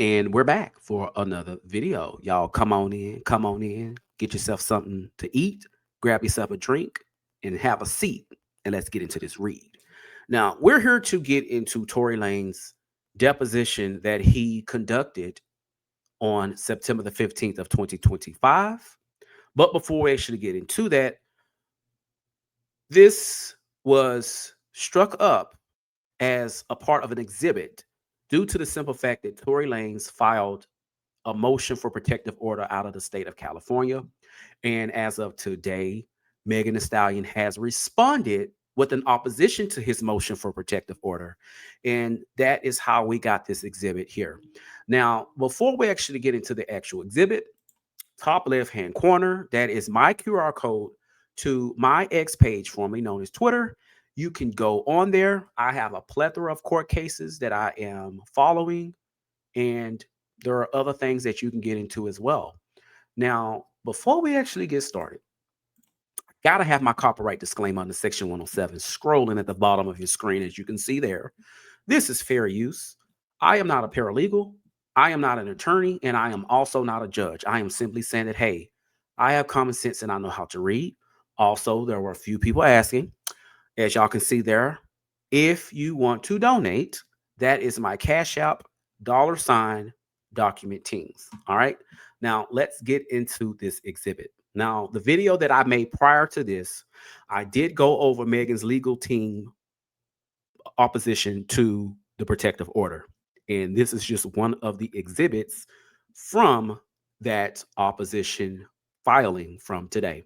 And we're back for another video. Y'all come on in, get yourself something to eat, grab yourself a drink, and have a seat. And let's get into this read. Now, we're here to get into Tory Lanez deposition that he conducted on September the 15th of 2025. But before we actually get into that, this was struck up as a part of an exhibit due to the simple fact that Tory Lanez filed a motion for protective order out of the state of California. And as of today, Megan Thee Stallion has responded with an opposition to his motion for protective order. And that is how we got this exhibit here. Now, before we actually get into the actual exhibit, top left-hand corner, that is my QR code to my X page, formerly known as Twitter. You can go on there. I have a plethora of court cases that I am following, and there are other things that you can get into as well. Now, before we actually get started, got to have my copyright disclaimer under Section 107 scrolling at the bottom of your screen, as you can see there. This is fair use. I am not a paralegal. I am not an attorney, and I am also not a judge. I am simply saying that, hey, I have common sense and I know how to read. Also, there were a few people asking, as y'all can see there, if you want to donate, that is my Cash App, $ Document Tingz. All right. Now, let's get into this exhibit. Now, the video that I made prior to this, I did go over Megan's legal team opposition to the protective order. And this is just one of the exhibits from that opposition filing from today.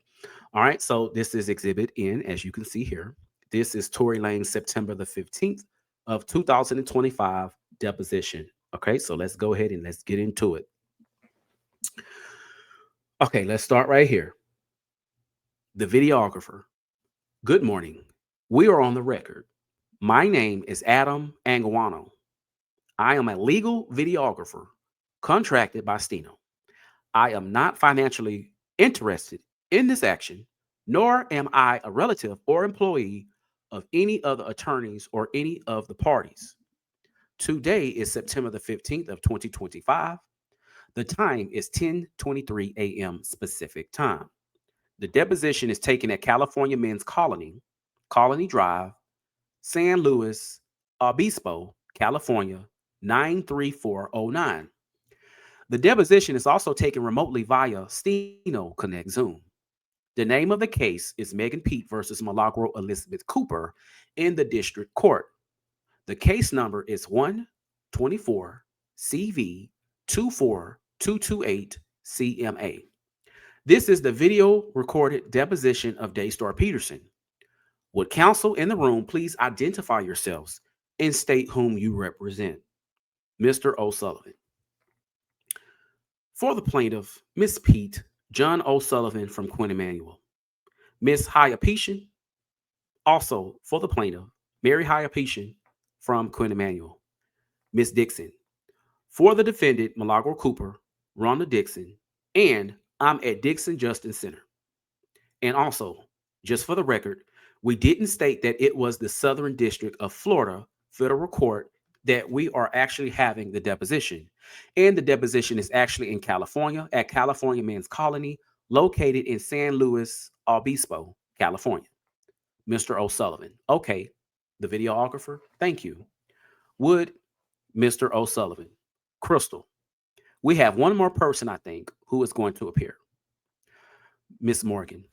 All right, so this is exhibit N, as you can see here. This is Tory Lanez September the 15th of 2025 deposition. Okay, so let's go ahead and let's get into it. Okay, let's start right here. The videographer. Good morning. We are on the record. My name is Adam Anguano. I am a legal videographer contracted by Steno. I am not financially interested in this action, nor am I a relative or employee of any other attorneys or any of the parties. Today is September the 15th of 2025. The time is 10:23 a.m. Pacific time. The deposition is taken at California Men's Colony, Colony Drive, San Luis Obispo, California, 93409. The deposition is also taken remotely via Steno Connect Zoom. The name of the case is Megan Pete versus Milagro Elizabeth Cooper in the district court. The case number is 124 CV 24228 CMA. This is the video recorded deposition of Daystar Peterson. Would counsel in the room please identify yourselves and state whom you represent? Mr. O'Sullivan. For the plaintiff, Miss Pete, John O'Sullivan from Quinn Emanuel. Miss Hyapetian, also for the plaintiff, Mary Hyapetian from Quinn Emanuel. Miss Dixon. For the defendant, Milagro Cooper, Rhonda Dixon, and I'm at Dixon Justice Center. And also, just for the record, we didn't state that it was the Southern District of Florida Federal Court that we are actually having the deposition. And the deposition is actually in California at California Men's Colony, located in San Luis Obispo, California. Mr. O'Sullivan. Okay, the videographer, thank you. Would Mr. O'Sullivan. Crystal. We have one more person, I think, who is going to appear. Miss Morgan.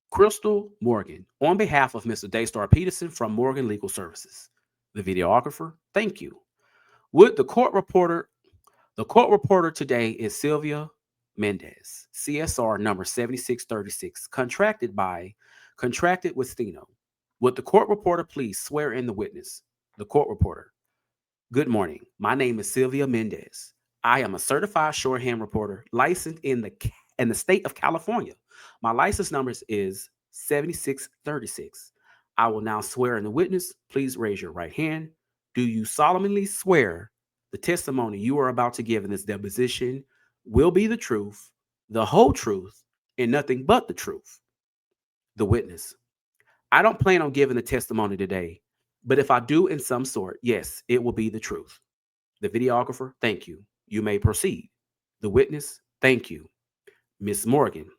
Crystal Morgan, on behalf of Mr. Daystar Peterson from Morgan Legal Services. The videographer, thank you. Would the court reporter today is Sylvia Mendez, CSR number 7636, contracted with Steno. Would the court reporter please swear in the witness? The court reporter. Good morning. My name is Sylvia Mendez. I am a certified shorthand reporter licensed in the state of California. My license number is 7636. I will now swear in the witness. Please raise your right hand. Do you solemnly swear the testimony you are about to give in this deposition will be the truth, the whole truth, and nothing but the truth? The witness. I don't plan on giving the testimony today, but if I do in some sort, yes, it will be the truth. The videographer, thank you. You may proceed. The witness, thank you. Miss Morgan.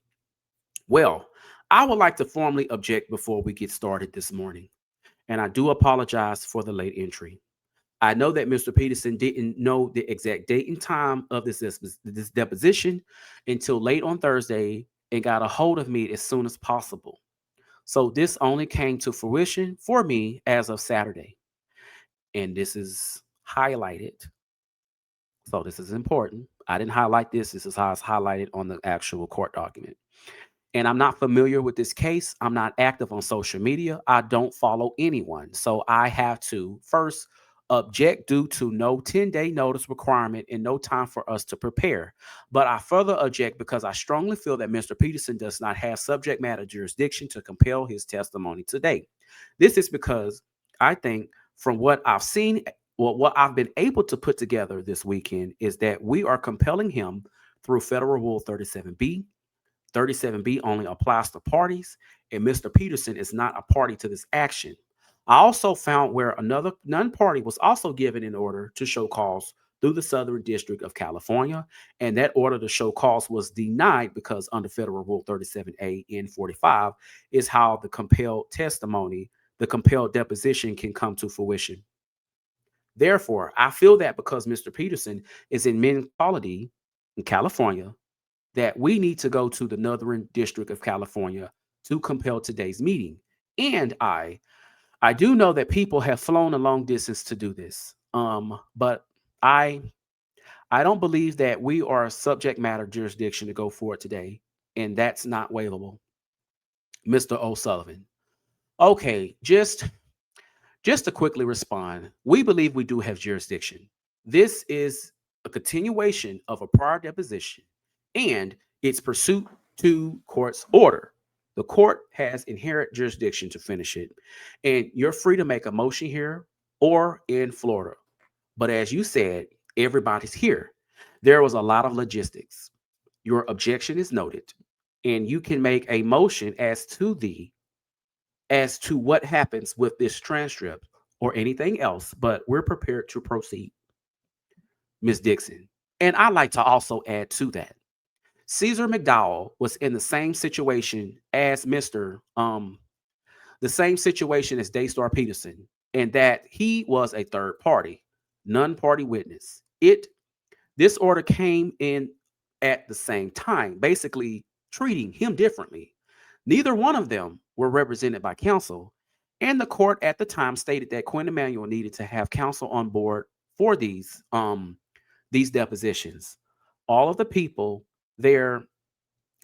Well, I would like to formally object before we get started this morning, and I do apologize for the late entry. I know that Mr. Peterson didn't know the exact date and time of this deposition until late on Thursday and got a hold of me as soon as possible. So this only came to fruition for me as of Saturday. And this is highlighted. So this is important. I didn't highlight this. This is how it's highlighted on the actual court document. And I'm not familiar with this case. I'm not active on social media. I don't follow anyone. So I have to first object due to no 10-day notice requirement and no time for us to prepare. But I further object because I strongly feel that Mr. Peterson does not have subject matter jurisdiction to compel his testimony today. This is because I think from what I've seen, what I've been able to put together this weekend is that we are compelling him through Federal Rule 37B. 37B only applies to parties, and Mr. Peterson is not a party to this action. I also found where another non-party was also given an order to show cause through the Southern District of California, and that order to show cause was denied because under Federal Rule 37A N 45 is how the compelled testimony, the compelled deposition can come to fruition. Therefore, I feel that because Mr. Peterson is in municipality in California, that we need to go to the Northern District of California to compel today's meeting. And I do know that people have flown a long distance to do this. But I don't believe that we are a subject matter jurisdiction to go forward today, and that's not waivable. Mr. O'Sullivan. Okay, just to quickly respond, we believe we do have jurisdiction. This is a continuation of a prior deposition and its pursuit to court's order. The court has inherent jurisdiction to finish it, and you're free to make a motion here or in Florida. But as you said, everybody's here. There was a lot of logistics. Your objection is noted, and you can make a motion as to what happens with this transcript or anything else, but we're prepared to proceed. Ms. Dixon. And I'd like to also add to that. Caesar McDowell was in the same situation as the same situation as Daystar Peterson, and that he was a third party, non-party witness. This order came in at the same time, basically treating him differently. Neither one of them were represented by counsel, and the court at the time stated that Quinn Emanuel needed to have counsel on board for these depositions. All of the people there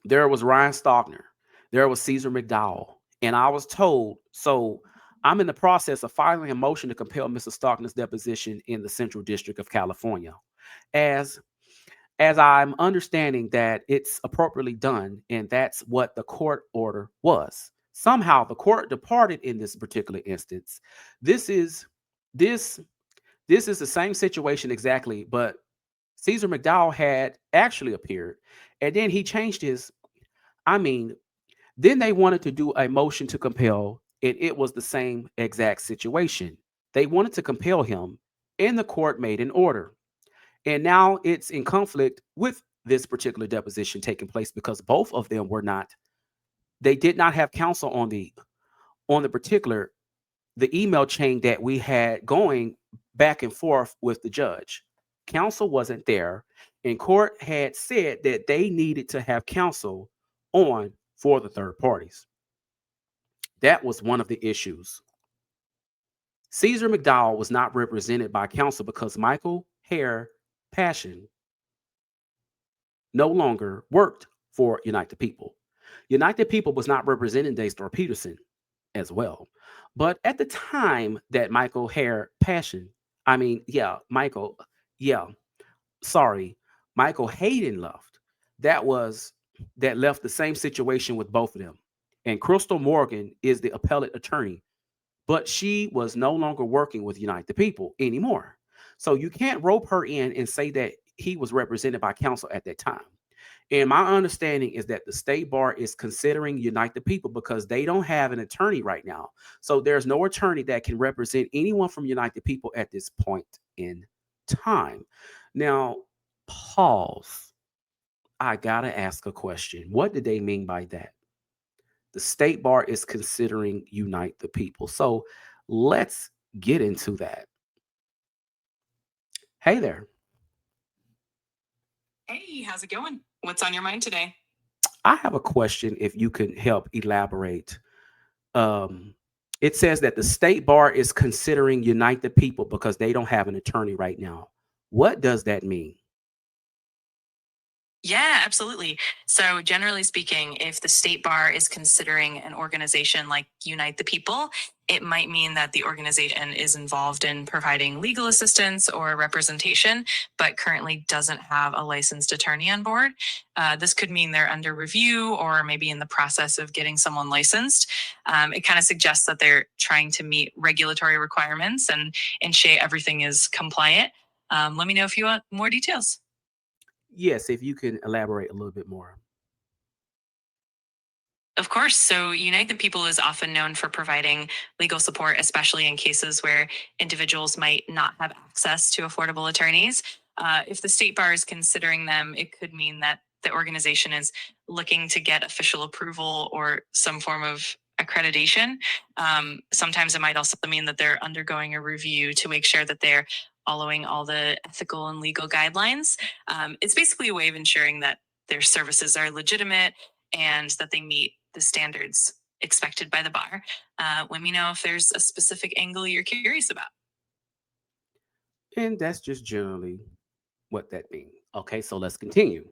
was Ryan Stockner, there was Caesar McDowell, and I was told, so I'm in the process of filing a motion to compel Mr. Stockner's deposition in the Central District of California. As I'm understanding that it's appropriately done, and that's what the court order was. Somehow the court departed in this particular instance. This is the same situation exactly, but Caesar McDowell had actually appeared, and then he changed then they wanted to do a motion to compel, and it was the same exact situation. They wanted to compel him, and the court made an order. And now it's in conflict with this particular deposition taking place because both of them they did not have counsel on the email chain that we had going back and forth with the judge. Counsel wasn't there, and court had said that they needed to have counsel on for the third parties. That was one of the issues. Caesar McDowell was not represented by counsel because Michael Hare Passion no longer worked for Unite the People. Unite the People was not representing Daystar Peterson as well. But at the time that Michael Hare Passion, Michael Hayden left, that left the same situation with both of them. And Crystal Morgan is the appellate attorney, but she was no longer working with Unite the People anymore. So you can't rope her in and say that he was represented by counsel at that time. And my understanding is that the state bar is considering Unite the People because they don't have an attorney right now. So there's no attorney that can represent anyone from Unite the People at this point in time. Now, pause. I gotta ask a question. What did they mean by that? The state bar is considering unite the people. So let's get into that. Hey there. Hey, how's it going? What's on your mind today? I have a question if you can help elaborate. Um, it says that the state bar is considering unite the people because they don't have an attorney right now. What does that mean? Yeah, absolutely. So, generally speaking, if the state bar is considering an organization like Unite the People, it might mean that the organization is involved in providing legal assistance or representation, but currently doesn't have a licensed attorney on board. This could mean they're under review or maybe in the process of getting someone licensed. It kind of suggests that they're trying to meet regulatory requirements and ensure everything is compliant. Let me know if you want more details. Yes, if you can elaborate a little bit more. Of course. So, Unite the People is often known for providing legal support, especially in cases where individuals might not have access to affordable attorneys. If the state bar is considering them, it could mean that the organization is looking to get official approval or some form of accreditation. Sometimes it might also mean that they're undergoing a review to make sure that they're following all the ethical and legal guidelines. It's basically a way of ensuring that their services are legitimate and that they meet the standards expected by the bar. Let me know if there's a specific angle you're curious about. And that's just generally what that means. Okay, so let's continue.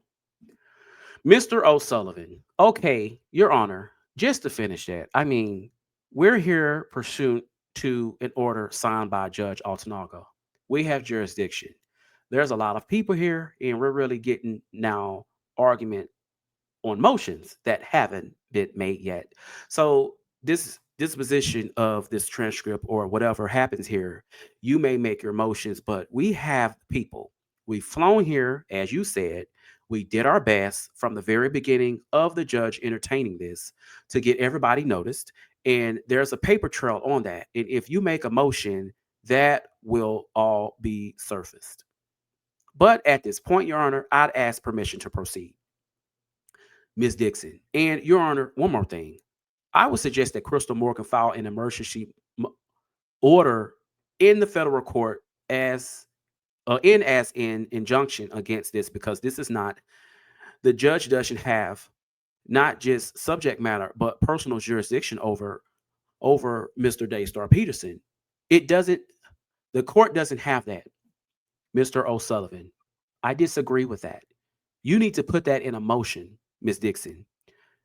Mr. O'Sullivan. Okay, Your Honor, just to finish that, I mean, we're here pursuant to an order signed by Judge Altanaga. We have jurisdiction. There's a lot of people here, and we're really getting now argument on motions that haven't been made yet. So this disposition of this transcript or whatever happens here, you may make your motions, but we have people. We've flown here, as you said. We did our best from the very beginning of the judge entertaining this to get everybody noticed. And there's a paper trail on that. And if you make a motion, that will all be surfaced. But at this point, Your Honor, I'd ask permission to proceed. Ms. Dixon. And Your Honor, one more thing. I would suggest that Crystal Morgan file an emergency order in the federal court as in injunction against this because this is not the judge doesn't have not just subject matter but personal jurisdiction over Mr. Daystar Peterson. It doesn't. The court doesn't have that, Mr. O'Sullivan. I disagree with that. You need to put that in a motion, Ms. Dixon.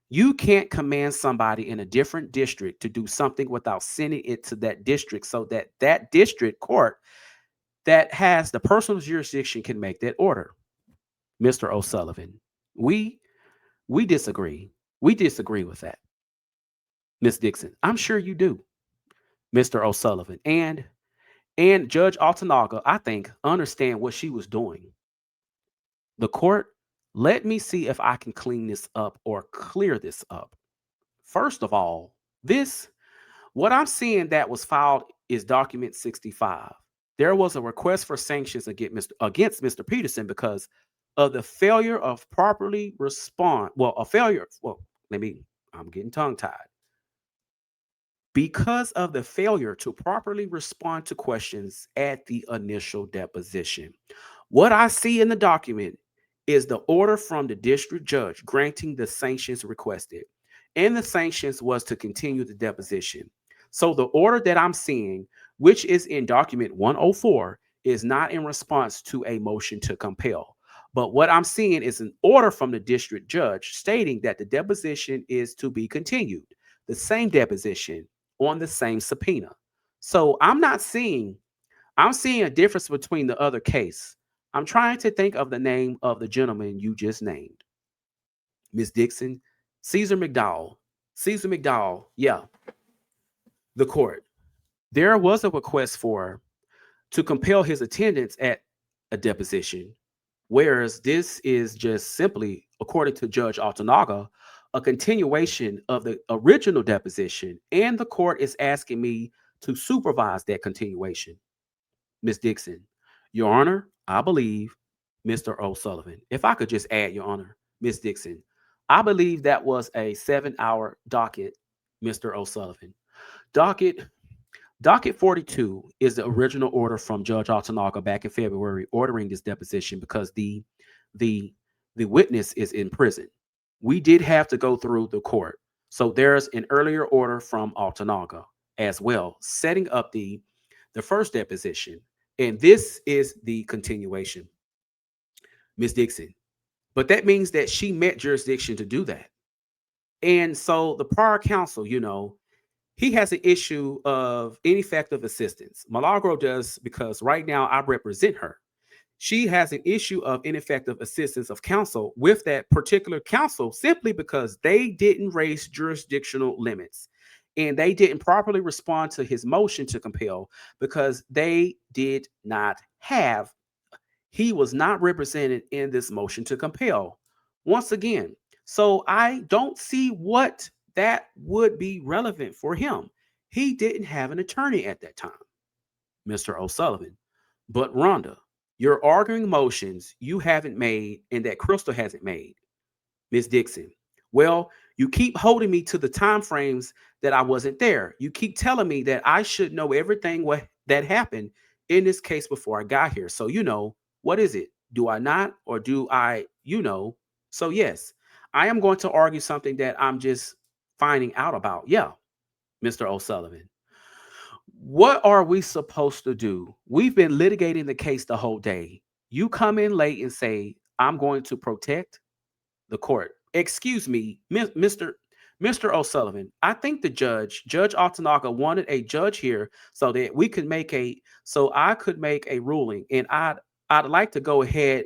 You can't command somebody in a different district to do something without sending it to that district so that that district court that has the personal jurisdiction can make that order. Mr. O'Sullivan, we we disagree. We disagree with that. Ms. Dixon, I'm sure you do, Mr. O'Sullivan. And Judge Altanaga, I think, understand what she was doing. The court, let me see if I can clean this up or clear this up. First of all, this what I'm seeing that was filed is document 65. There was a request for sanctions against Mr. Peterson because of the failure of properly respond. Well, a failure. Well, I'm getting tongue tied. Because of the failure to properly respond to questions at the initial deposition. What I see in the document is the order from the district judge granting the sanctions requested. And the sanctions was to continue the deposition. So the order that I'm seeing, which is in document 104, is not in response to a motion to compel. But what I'm seeing is an order from the district judge stating that the deposition is to be continued, the same deposition on the same subpoena. So I'm seeing a difference between the other case. I'm trying to think of the name of the gentleman you just named. Miss Dixon, Caesar McDowell. Caesar McDowell, yeah, the court. There was a request for to compel his attendance at a deposition, whereas this is just simply, according to Judge Altanaga, a continuation of the original deposition, and the court is asking me to supervise that continuation. Miss Dixon, Your Honor, I believe Mr. O'Sullivan. If I could just add, Your Honor, Ms. Dixon, I believe that was a 7-hour docket, Mr. O'Sullivan. Docket Docket 42 is the original order from Judge Altanaga back in February ordering this deposition because the the witness is in prison. We did have to go through the court. So there's an earlier order from Altanaga as well, setting up the first deposition. And this is the continuation, Ms. Dixon. But that means that she met jurisdiction to do that. And so the prior counsel, he has an issue of ineffective assistance. Milagro does because right now I represent her. She has an issue of ineffective assistance of counsel with that particular counsel simply because they didn't raise jurisdictional limits and they didn't properly respond to his motion to compel because they did not have, he was not represented in this motion to compel. Once again, so I don't see what that would be relevant for him. He didn't have an attorney at that time, Mr. O'Sullivan. But Rhonda, you're arguing motions you haven't made and that Crystal hasn't made, Ms. Dixon. Well, you keep holding me to the time frames that I wasn't there. You keep telling me that I should know everything that happened in this case before I got here. So, what is it? Do I not, or do I, So yes, I am going to argue something that I'm just finding out about. Yeah, Mr. O'Sullivan. What are we supposed to do? We've been litigating the case the whole day. You come in late and say, I'm going to protect the court. Excuse me, Mr. O'Sullivan. I think the Judge Altanaga wanted a judge here so that I could make a ruling. And I'd like to go ahead,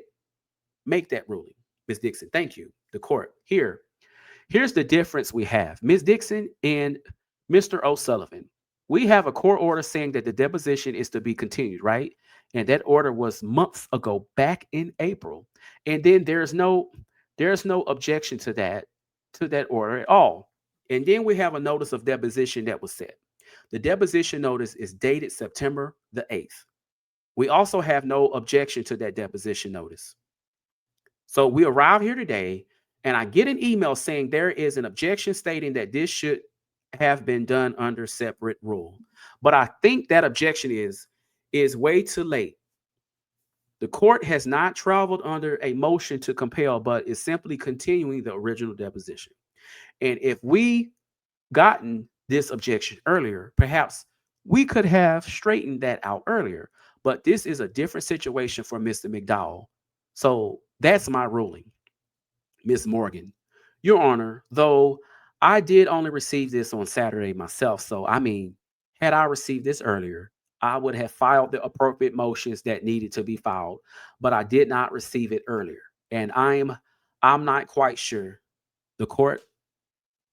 make that ruling. Ms. Dixon, thank you. The court Here's the difference we have. Ms. Dixon and Mr. O'Sullivan. We have a court order saying that the deposition is to be continued, right? And that order was months ago, back in April. And then there's no objection to that order at all. And then we have a notice of deposition that was set. The deposition notice is dated September the 8th. We also have no objection to that deposition notice. So we arrive here today and I get an email saying there is an objection stating that this should have been done under separate rule. But I think that objection is way too late. The court has not traveled under a motion to compel, but is simply continuing the original deposition. And if we gotten this objection earlier, perhaps we could have straightened that out earlier. But this is a different situation for Mr. McDowell. So that's my ruling. Ms. Morgan, Your Honor, though I did only receive this on Saturday myself. So, had I received this earlier, I would have filed the appropriate motions that needed to be filed, but I did not receive it earlier. And I'm not quite sure. The court,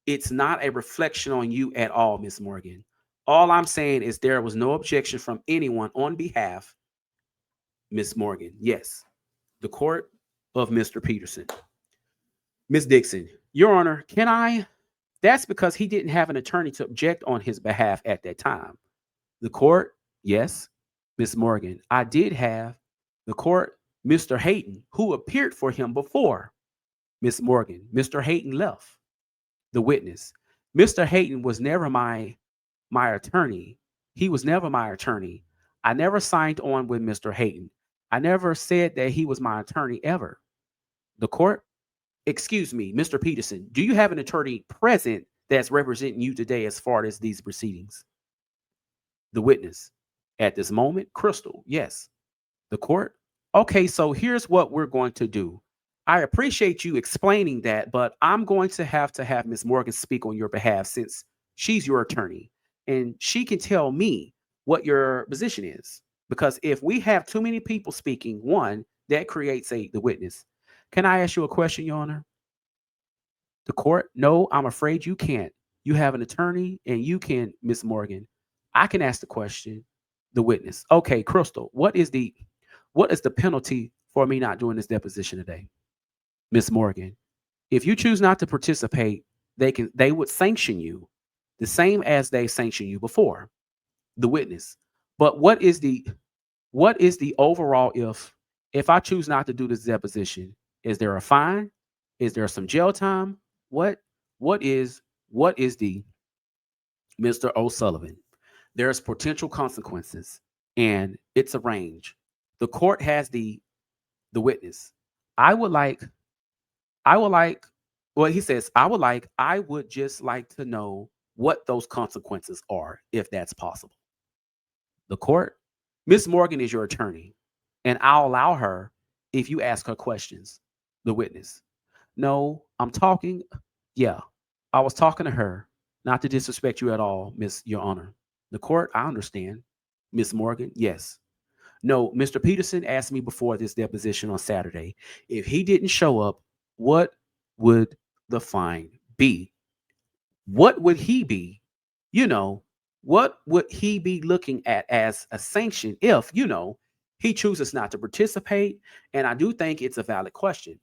it's not a reflection on you at all, Ms. Morgan. All I'm saying is there was no objection from anyone on behalf, Ms. Morgan. Yes, the court of Mr. Peterson. Ms. Dixon, Your Honor, that's because he didn't have an attorney to object on his behalf at that time. The court, yes, Ms. Morgan, I did have the court, Mr. Hayden, who appeared for him before. Ms. Morgan, Mr. Hayden left. The witness, Mr. Hayden was never my attorney. He was never my attorney. I never signed on with Mr. Hayden. I never said that he was my attorney ever. The court, excuse me, Mr. Peterson, do you have an attorney present that's representing you today as far as these proceedings? The witness, at this moment, Crystal, yes. The court, okay, so here's what we're going to do. I appreciate you explaining that, but I'm going to have Ms. Morgan speak on your behalf since she's your attorney and she can tell me what your position is. Because if we have too many people speaking, one, that creates the witness. Can I ask you a question, Your Honor? The court, no, I'm afraid you can't. You have an attorney and you can, Ms. Morgan. I can ask the question. The witness. Okay, Crystal, what is the penalty for me not doing this deposition today? Ms. Morgan, if you choose not to participate, they would sanction you the same as they sanctioned you before. The witness, but what is the what is the overall if I choose not to do this deposition? Is there a fine? Is there some jail time? What what is what is the Mr. O'Sullivan? There's potential consequences, and it's a range. The court has the witness. I would like I would like well, he says, I would just like to know what those consequences are, if that's possible. The court, Miss Morgan is your attorney, and I'll allow her if you ask her questions. The witness, no, I'm talking. Yeah, I was talking to her, not to disrespect you at all, Miss Your Honor. The court, I understand. Miss Morgan, yes. No, Mr. Peterson asked me before this deposition on Saturday if he didn't show up, what would the fine be? What would he be? You know, what would he be looking at as a sanction if, he chooses not to participate? And I do think it's a valid question.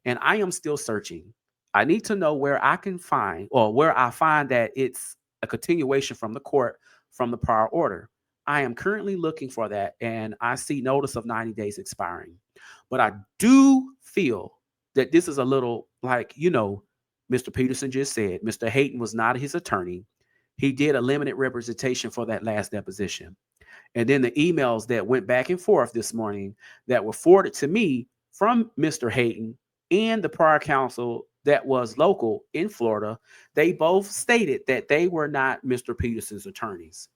And I am still searching. I need to know where I can find, or where I find that it's a continuation from the court from the prior order. I am currently looking for that, and I see notice of 90 days expiring. But I do feel that this is a little like, Mr. Peterson just said, Mr. Hayton was not his attorney. He did a limited representation for that last deposition. And then the emails that went back and forth this morning that were forwarded to me from Mr. Hayton and the prior counsel that was local in Florida, they both stated that they were not Mr. Peterson's attorneys.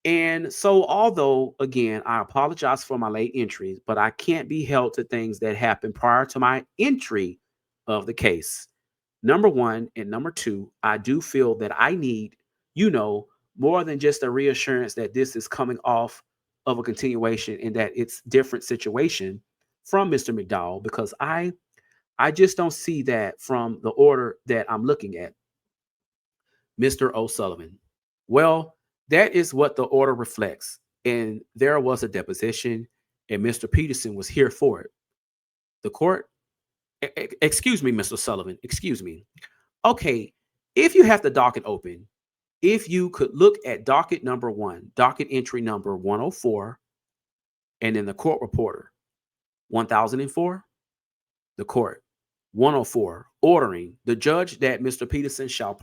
And so, although, again, I apologize for my late entry, but I can't be held to things that happened prior to my entry of the case. Number one, and number two, I do feel that I need, more than just a reassurance that this is coming off of a continuation and that it's different situation from Mr. McDowell, because I just don't see that from the order that I'm looking at. Mr. O'Sullivan. Well, that is what the order reflects. And there was a deposition, and Mr. Peterson was here for it. The court, excuse me, Mr. Sullivan, excuse me. Okay, if you have the docket open, if you could look at docket number 1, docket entry number 104, and then the court reporter, 1004, the court, 104, ordering the judge that Mr. Peterson shall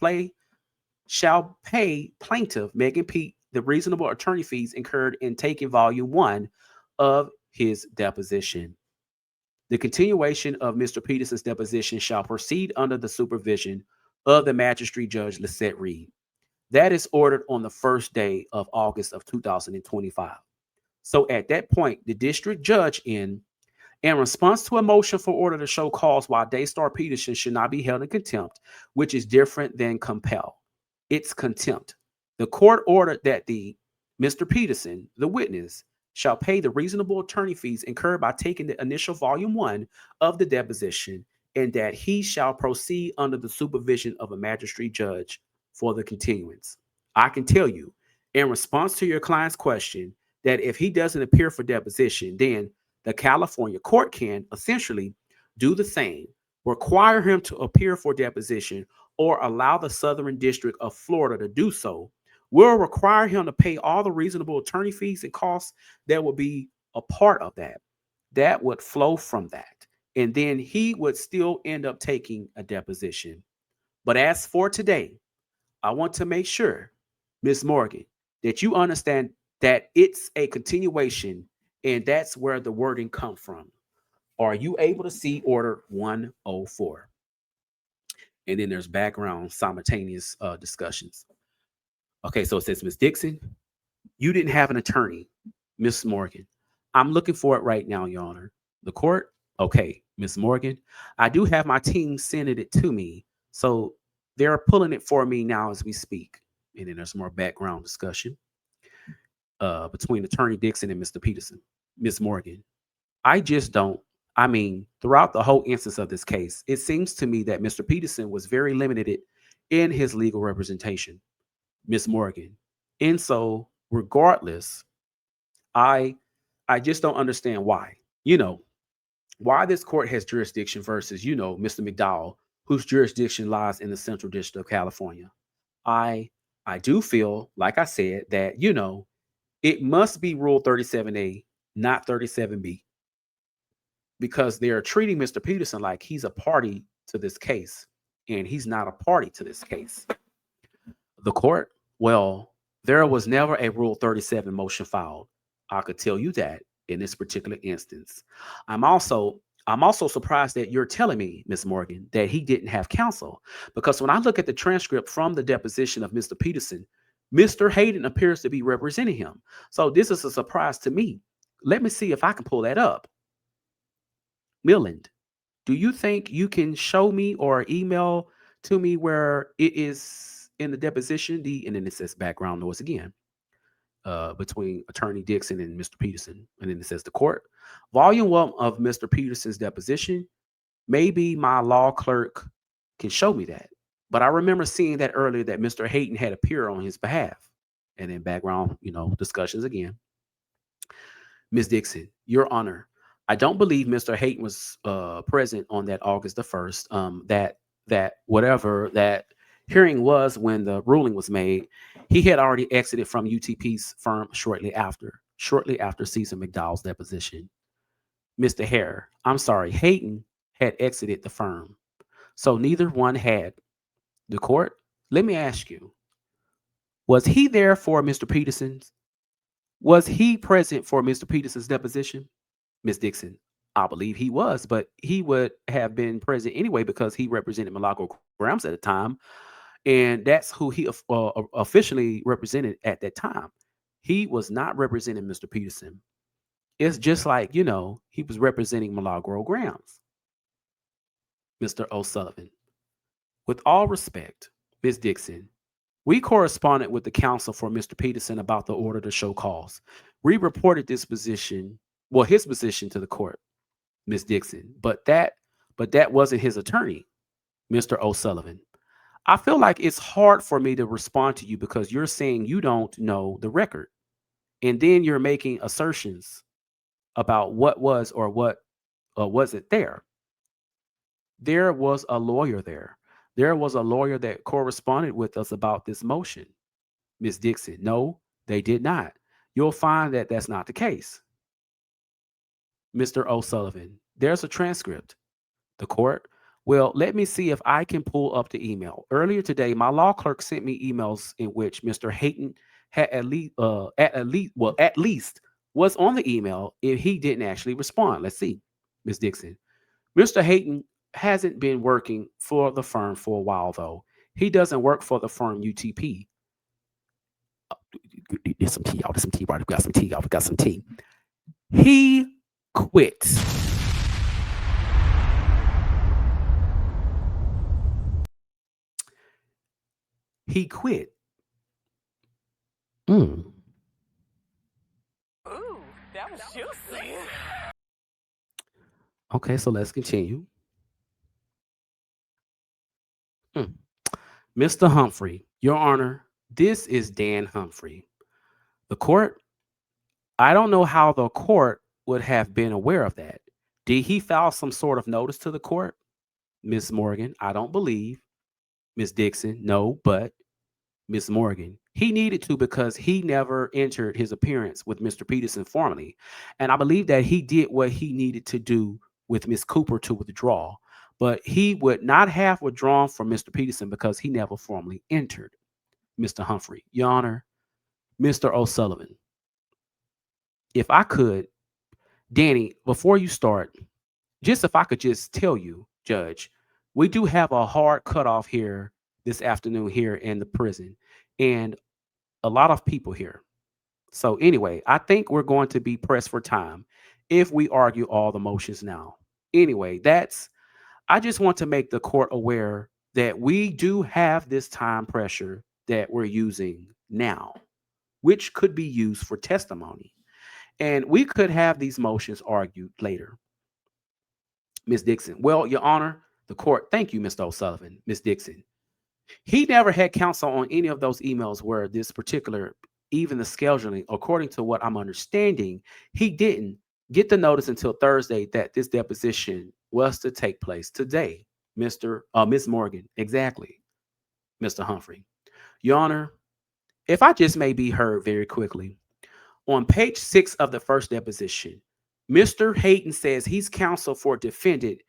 pay plaintiff Megan Pete the reasonable attorney fees incurred in taking volume 1 of his deposition. The continuation of Mr. Peterson's deposition shall proceed under the supervision of the magistrate judge Lisette Reed. That is ordered on the first day of August of 2025. So at that point, the district judge, in response to a motion for order to show cause why Daystar Peterson should not be held in contempt, which is different than compel, it's contempt. The court ordered that the Mr. Peterson, the witness, shall pay the reasonable attorney fees incurred by taking the initial volume 1 of the deposition, and that he shall proceed under the supervision of a magistrate judge for the continuance. I can tell you, in response to your client's question, that if he doesn't appear for deposition, then the California court can essentially do the same, require him to appear for deposition, or allow the Southern District of Florida to do so. Will require him to pay all the reasonable attorney fees and costs that would be a part of that. That would flow from that. And then he would still end up taking a deposition. But as for today, I want to make sure, Ms. Morgan, that you understand that it's a continuation, and that's where the wording comes from. Are you able to see order 104? And then there's background simultaneous discussions. Okay, so it says, Ms. Dixon, you didn't have an attorney, Ms. Morgan. I'm looking for it right now, Your Honor. The court, okay, Ms. Morgan, I do have my team sending it to me, so they're pulling it for me now as we speak. And then there's more background discussion between Attorney Dixon and Mr. Peterson. Ms. Morgan, throughout the whole instance of this case, it seems to me that Mr. Peterson was very limited in his legal representation. Ms. Morgan. And so regardless, I just don't understand why, why this court has jurisdiction versus, Mr. McDowell, whose jurisdiction lies in the Central District of California. I do feel, like I said, that, it must be Rule 37A not 37B, because they're treating Mr. Peterson like he's a party to this case, and he's not a party to this case. The court, well, there was never a Rule 37 motion filed. I could tell you that in this particular instance. I'm also surprised that you're telling me, Ms. Morgan, that he didn't have counsel, because when I look at the transcript from the deposition of Mr. Peterson, Mr. Hayden appears to be representing him. So this is a surprise to me. Let me see if I can pull that up. Milland, do you think you can show me or email to me where it is in the deposition? And then it says background noise again, between Attorney Dixon and Mr. Peterson. And then it says the court, volume 1 of Mr. Peterson's deposition. Maybe my law clerk can show me that. But I remember seeing that earlier that Mr. Hayden had appeared on his behalf. And then background, discussions again. Ms. Dixon, Your Honor, I don't believe Mr. Hayden was present on that August the 1st. That whatever that hearing was when the ruling was made, he had already exited from UTP's firm shortly after Cecil McDowell's deposition. Mr. Hare, I'm sorry, Hayden had exited the firm, so neither one had. The court, let me ask you, was he there for Mr. Peterson's? Was he present for Mr. Peterson's deposition? Ms. Dixon, I believe he was, but he would have been present anyway because he represented Milagro Grams at the time, and that's who he officially represented at that time. He was not representing Mr. Peterson. It's just like, he was representing Milagro Grams. Mr. O'Sullivan, with all respect, Ms. Dixon, we corresponded with the counsel for Mr. Peterson about the order to show cause. We reported his position to the court, Ms. Dixon, but that wasn't his attorney, Mr. O'Sullivan. I feel like it's hard for me to respond to you because you're saying you don't know the record, and then you're making assertions about what was or what wasn't there. There was a lawyer there. There was a lawyer that corresponded with us about this motion. Ms. Dixon, no, they did not. You'll find that that's not the case. Mr. O'Sullivan, there's a transcript. The court, well, let me see if I can pull up the email. Earlier today, my law clerk sent me emails in which Mr. Hayden had at least was on the email if he didn't actually respond. Let's see. Ms. Dixon, Mr. Hayden hasn't been working for the firm for a while, though. He doesn't work for the firm UTP. There's some tea, y'all. There's some tea, right? We got some tea, y'all. We got some tea. He quit. He quit. Ooh, that was juicy. Okay, so let's continue. Mr. Humphrey, Your Honor, this is Dan Humphrey. The court, I don't know how the court would have been aware of that. Did he file some sort of notice to the court? Ms. Morgan, I don't believe. Ms. Dixon, no, but Ms. Morgan, he needed to because he never entered his appearance with Mr. Peterson formally. And I believe that he did what he needed to do with Ms. Cooper to withdraw. But he would not have withdrawn from Mr. Peterson because he never formally entered. Mr. Humphrey, Your Honor, Mr. O'Sullivan, if I could, Danny, before you start, just if I could just tell you, Judge, we do have a hard cutoff here this afternoon here in the prison, and a lot of people here. So anyway, I think we're going to be pressed for time if we argue all the motions now. Anyway, I just want to make the court aware that we do have this time pressure that we're using now, which could be used for testimony. And we could have these motions argued later. Ms. Dixon, well, Your Honor, the court, thank you, Mr. O'Sullivan. Ms. Dixon, he never had counsel on any of those emails where this particular, even the scheduling, according to what I'm understanding, he didn't get the notice until Thursday that this deposition was to take place today. Ms. Morgan, exactly. Mr. Humphrey, Your Honor, if I just may be heard very quickly, On page 6 of the first deposition, Mr. Hayden says he's counsel for defendant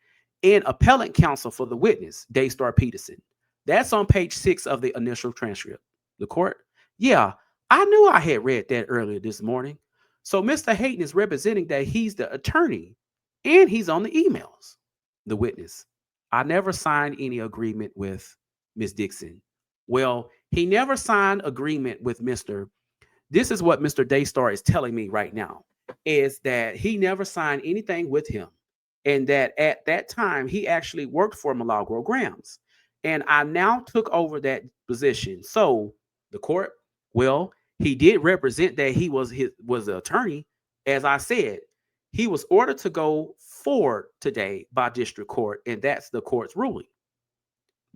and appellant counsel for the witness, Daystar Peterson. That's on page 6 of the initial transcript. The court, yeah, I knew I had read that earlier this morning. So Mr. Hayden is representing that he's the attorney and he's on the emails. The witness, I never signed any agreement with Ms. Dixon. Well, he never signed agreement with Mr. This is what Mr. Daystar is telling me right now, is that he never signed anything with him. And that at that time, he actually worked for Milagro Grams. And I now took over that position. So the court, well, he did represent that he was the attorney. As I said, he was ordered to go forward today by district court, and that's the court's ruling.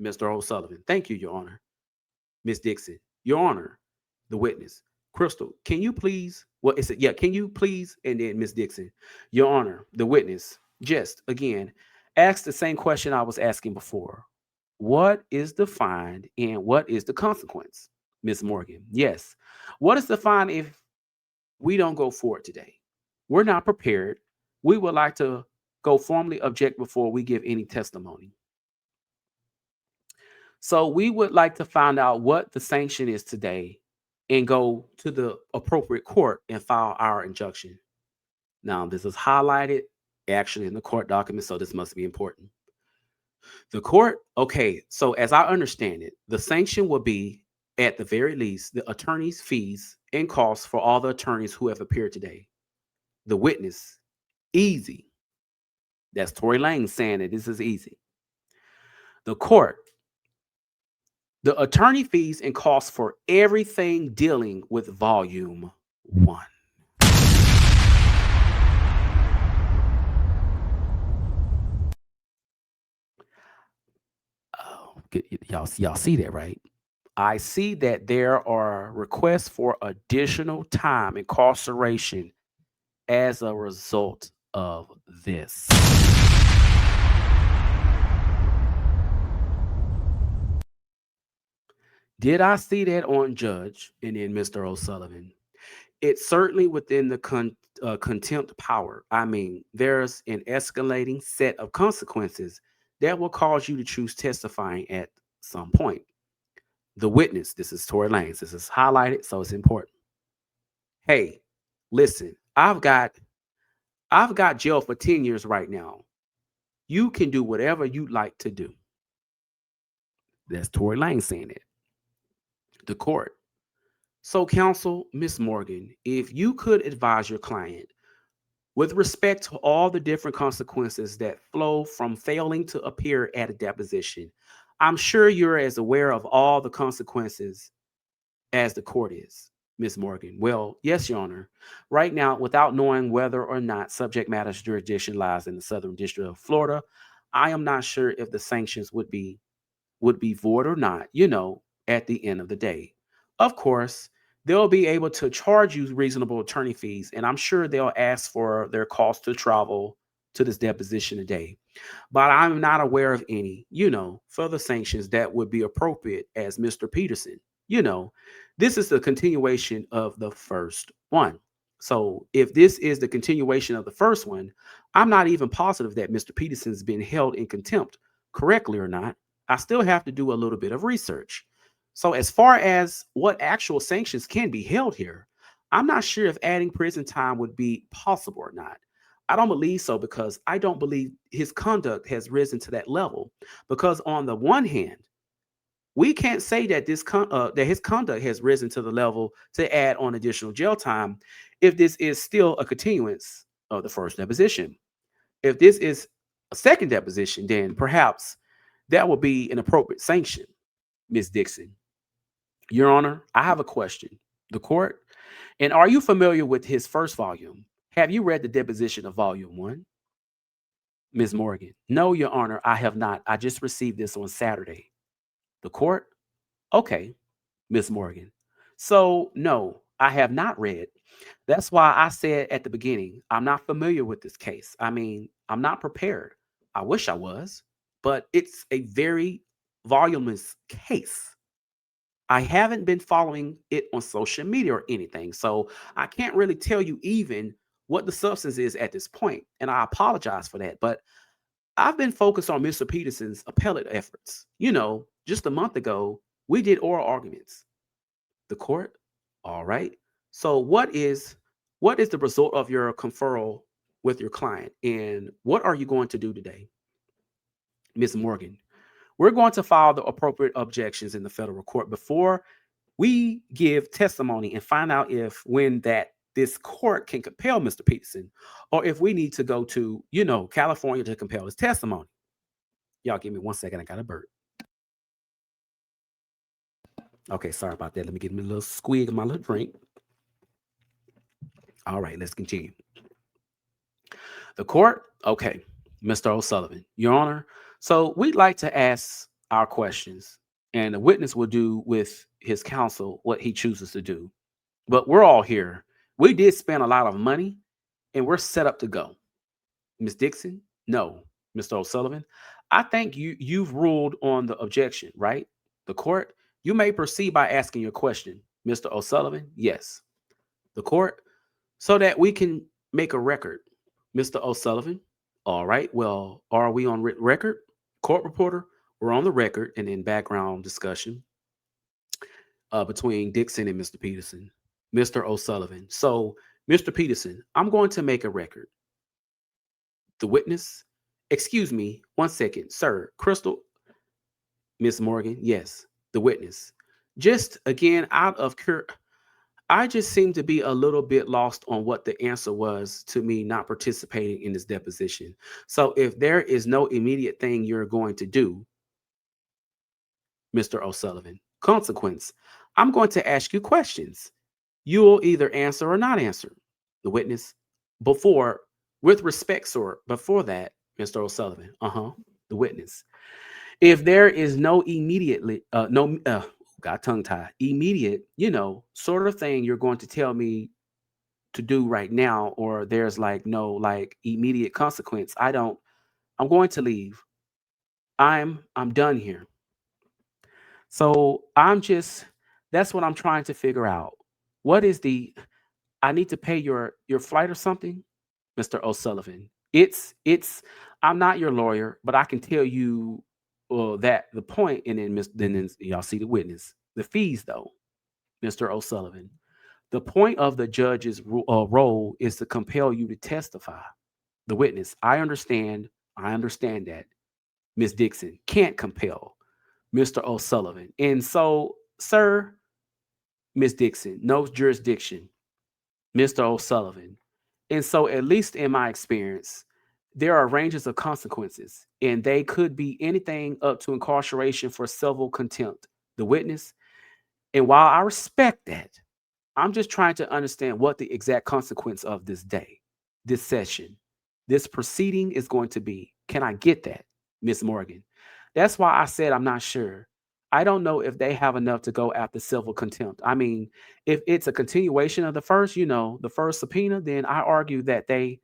Mr. O'Sullivan, thank you, Your Honor. Ms. Dixon, Your Honor, the witness. Crystal, can you please, what is it? Yeah, can you please? And then Ms. Dixon, Your Honor, the witness, just again, ask the same question I was asking before. What is the fine and what is the consequence? Ms. Morgan, yes. What is the fine if we don't go forward today? We're not prepared. We would like to go formally object before we give any testimony. So we would like to find out what the sanction is today and go to the appropriate court and file our injunction. Now, this is highlighted actually in the court document, so this must be important. The court, okay, so as I understand it, the sanction will be, at the very least, the attorney's fees and costs for all the attorneys who have appeared today. The witness, easy. That's Tory Lanez saying that this is easy. The court, the attorney fees and costs for everything dealing with volume 1. Y'all see that, right? I see that there are requests for additional time incarceration as a result of this. Did I see that on Judge and then Mr. O'Sullivan? It's certainly within the contempt power. I mean, there's an escalating set of consequences that will cause you to choose testifying at some point. The witness, this is Tory Lanez. This is highlighted, so it's important. Hey, listen, I've got jail for 10 years right now. You can do whatever you'd like to do. That's Tory Lanez saying it. The court. So, counsel, Ms. Morgan, if you could advise your client with respect to all the different consequences that flow from failing to appear at a deposition, I'm sure you're as aware of all the consequences as the court is. Ms. Morgan, well, yes, Your Honor. Right now, without knowing whether or not subject matter jurisdiction lies in the Southern District of Florida, I am not sure if the sanctions would be void or not, at the end of the day. Of course, they'll be able to charge you reasonable attorney fees, and I'm sure they'll ask for their cost to travel to this deposition today. But I'm not aware of any, further sanctions that would be appropriate as Mr. Peterson. This is the continuation of the first one. So if this is the continuation of the first one, I'm not even positive that Mr. Peterson's been held in contempt correctly or not. I still have to do a little bit of research. So as far as what actual sanctions can be held here, I'm not sure if adding prison time would be possible or not. I don't believe so, because I don't believe his conduct has risen to that level. Because on the one hand, we can't say that that his conduct has risen to the level to add on additional jail time if this is still a continuance of the first deposition. If this is a second deposition, then perhaps that will be an appropriate sanction. Ms. Dixon, Your Honor, I have a question. The court, and are you familiar with his first volume? Have you read the deposition of volume 1? Ms. Morgan, no, Your Honor, I have not. I just received this on Saturday. The court, okay, Ms. Morgan. So no, I have not read. That's why I said at the beginning, I'm not familiar with this case. I mean, I'm not prepared. I wish I was, but it's a very voluminous case. I haven't been following it on social media or anything. So I can't really tell you even what the substance is at this point. And I apologize for that. But I've been focused on Mr. Peterson's appellate efforts. Just a month ago, we did oral arguments. The court, all right. So what is the result of your conferral with your client? And what are you going to do today? Ms. Morgan, we're going to file the appropriate objections in the federal court before we give testimony and find out if this court can compel Mr. Peterson, or if we need to go to, California to compel his testimony. Y'all give me 1 second. I got a burp. Okay, sorry about that. Let me get me a little squig of my little drink. All right, let's continue. The court, okay, Mr. O'Sullivan, Your Honor. So we'd like to ask our questions, and the witness will do with his counsel what he chooses to do. But we're all here. We did spend a lot of money, and we're set up to go. Ms. Dixon, no. Mr. O'Sullivan, I think you've ruled on the objection, right? The court, you may proceed by asking your question. Mr. O'Sullivan, yes. The court, so that we can make a record. Mr. O'Sullivan, all right. Well, are we on record? Court reporter, we're on the record, and in background discussion between Dixon and Mr. Peterson. Mr. O'Sullivan, so Mr. Peterson, I'm going to make a record. The witness, excuse me, 1 second, sir. Crystal, Miss Morgan, yes. The witness, just again, out of I just seem to be a little bit lost on what the answer was to me not participating in this deposition. So if there is no immediate thing you're going to do, Mr. O'Sullivan, consequence, I'm going to ask you questions. You will either answer or not answer. The witness, with respect, sir, before that, Mr. O'Sullivan, the witness, if there is no got tongue tied, immediate, sort of thing you're going to tell me to do right now, or there's no immediate consequence, I'm going to leave. I'm done here. So that's what I'm trying to figure out. What is I need to pay your flight or something? Mr. O'Sullivan, I'm not your lawyer, but I can tell you that the point, and then y'all see the witness, the fees though, Mr. O'Sullivan, the point of the judge's role is to compel you to testify. The witness, I understand that. Ms. Dixon can't compel Mr. O'Sullivan. And so, sir, Ms. Dixon, no jurisdiction, Mr. O'Sullivan. And so, at least in my experience, there are ranges of consequences, and they could be anything up to incarceration for civil contempt. The witness, and while I respect that, I'm just trying to understand what the exact consequence of this day, this session, this proceeding is going to be. Can I get that, Miss Morgan? That's why I said I'm not sure. I don't know if they have enough to go after civil contempt. I mean, if it's a continuation of the first subpoena, then I argue that they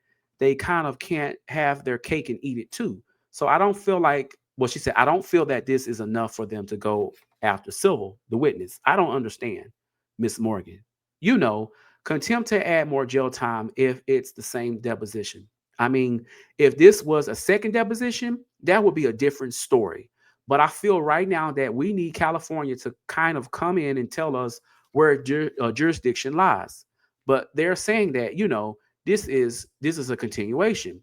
kind of can't have their cake and eat it too. So I don't feel like what she said. I don't feel that this is enough for them to go after civil. The witness, I don't understand, Miss Morgan. Contempt to add more jail time if it's the same deposition. I mean, if this was a second deposition, that would be a different story. But I feel right now that we need California to kind of come in and tell us where jurisdiction lies. But they're saying that, this is a continuation.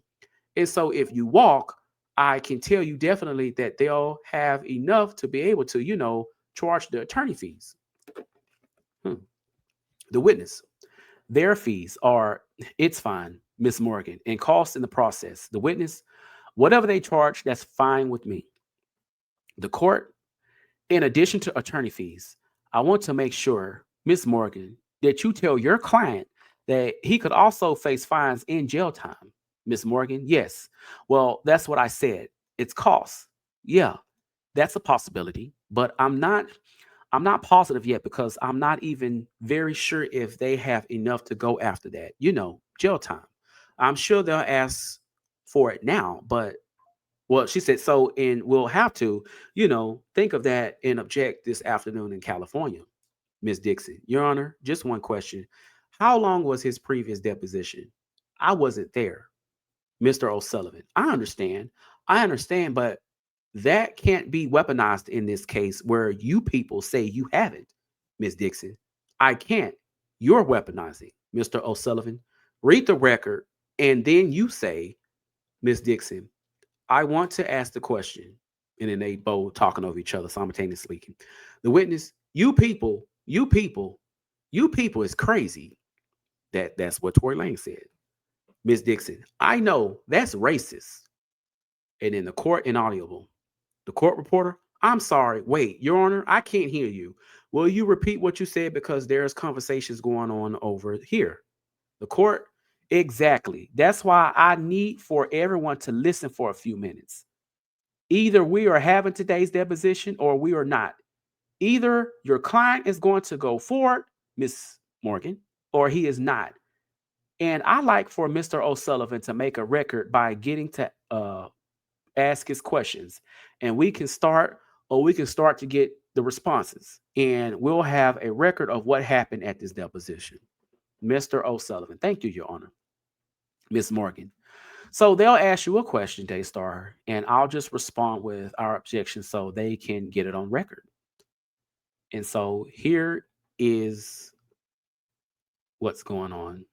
And so if you walk, I can tell you definitely that they'll have enough to be able to, charge the attorney fees. The witness, their fees are, it's fine, Miss Morgan, and costs in the process. The witness, whatever they charge, that's fine with me. The court, in addition to attorney fees, I want to make sure, Miss Morgan, that you tell your client that he could also face fines in jail time. Miss Morgan, yes. Well, that's what I said. It's costs. Yeah, that's a possibility, but I'm not positive yet because I'm not even very sure if they have enough to go after that. Jail time. I'm sure they'll ask for it now, but Well, she said so, and we'll have to, think of that and object this afternoon in California. Miss Dixon, Your Honor, just one question. How long was his previous deposition? I wasn't there. Mr. O'Sullivan, I understand, but that can't be weaponized in this case where you people say you haven't. Miss Dixon, I can't. You're weaponizing. Mr. O'Sullivan, read the record and then you say, Miss Dixon, I want to ask the question. And then they both talking over each other simultaneously speaking. The witness, you people is crazy. That's what Tory Lanez said. Miss Dixon, I know that's racist. And in the court inaudible, the court reporter, I'm sorry. Wait, Your Honor, I can't hear you. Will you repeat what you said because there's conversations going on over here? The court, exactly. That's why I need for everyone to listen for a few minutes. Either we are having today's deposition or we are not. Either your client is going to go forward, Miss Morgan, or he is not. And I like for Mr. O'Sullivan to make a record by getting to ask his questions. And we can start to get the responses. And we'll have a record of what happened at this deposition. Mr. O'Sullivan. Thank you, Your Honor. Miss Morgan. So they'll ask you a question, Daystar, and I'll just respond with our objection so they can get it on record. And so here is what's going on.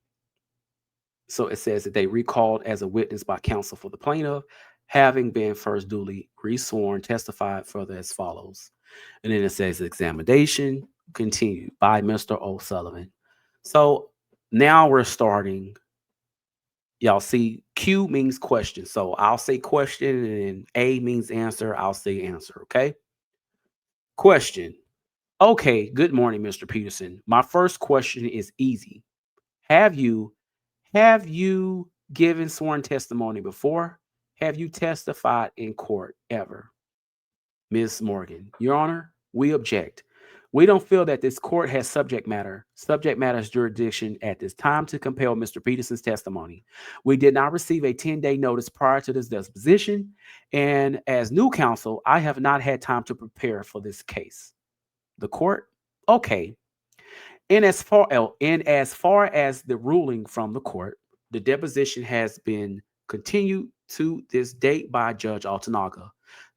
So it says that they recalled as a witness by counsel for the plaintiff, having been first duly resworn, testified further as follows. And then it says examination continued by Mr. O'Sullivan. So now we're starting. Y'all see Q means question. So I'll say question and A means answer. I'll say answer. Okay. Question. Okay. Good morning, Mr. Peterson. My first question is easy. Have you given sworn testimony before? Have you testified in court ever? Ms. Morgan, Your Honor, we object. We don't feel that this court has subject matter's jurisdiction at this time to compel Mr. Peterson's testimony. We did not receive a 10-day notice prior to this disposition, and as new counsel, I have not had time to prepare for this case. The court, okay. And as far as the ruling from the court, the deposition has been continued to this date by Judge Altanaga.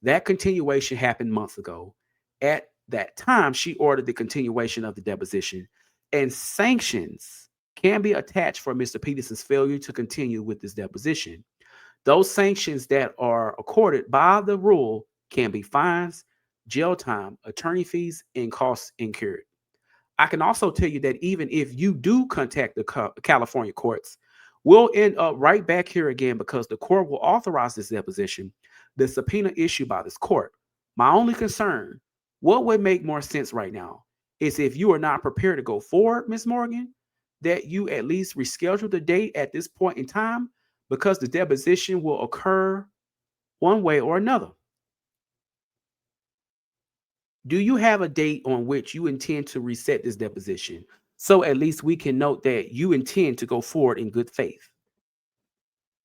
That continuation happened months ago. At that time, she ordered the continuation of the deposition, and sanctions can be attached for Mr. Peterson's failure to continue with this deposition. Those sanctions that are accorded by the rule can be fines, jail time, attorney fees, and costs incurred. I can also tell you that even if you do contact the California courts, we'll end up right back here again because the court will authorize this deposition, the subpoena issued by this court. My only concern, what would make more sense right now is if you are not prepared to go forward, Ms. Morgan, that you at least reschedule the date at this point in time because the deposition will occur one way or another. Do you have a date on which you intend to reset this deposition? So at least we can note that you intend to go forward in good faith.